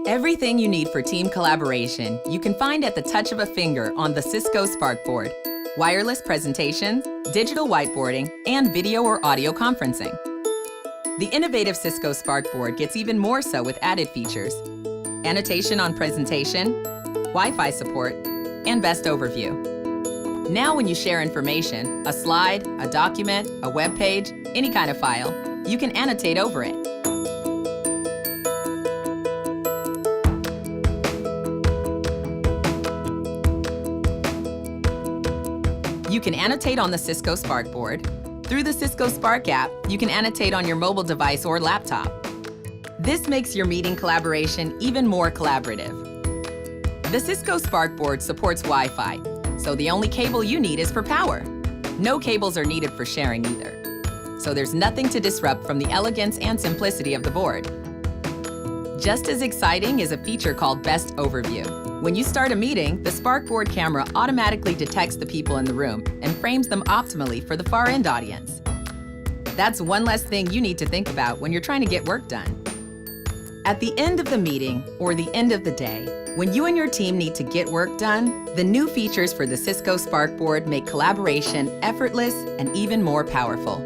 Everything you need for team collaboration you can find at the touch of a finger on the Cisco Board. Wireless presentations, digital whiteboarding, and video or audio conferencing. The innovative Cisco Board gets even more so with added features: annotation on presentation, Wi-Fi support, and best overview. Now when you share information, a slide, a document, a web page, any kind of file, you can annotate over it. You can annotate on the Cisco Board. Through the Cisco Spark app, you can annotate on your mobile device or laptop. This makes your meeting collaboration even more collaborative. The Cisco Board supports Wi-Fi, so the only cable you need is for power. No cables are needed for sharing either. So there's nothing to disrupt from the elegance and simplicity of the board. Just as exciting is a feature called Best Overview. When you start a meeting, the Board camera automatically detects the people in the room and frames them optimally for the far-end audience. That's one less thing you need to think about when you're trying to get work done. At the end of the meeting or the end of the day, when you and your team need to get work done, the new features for the Cisco Board make collaboration effortless and even more powerful.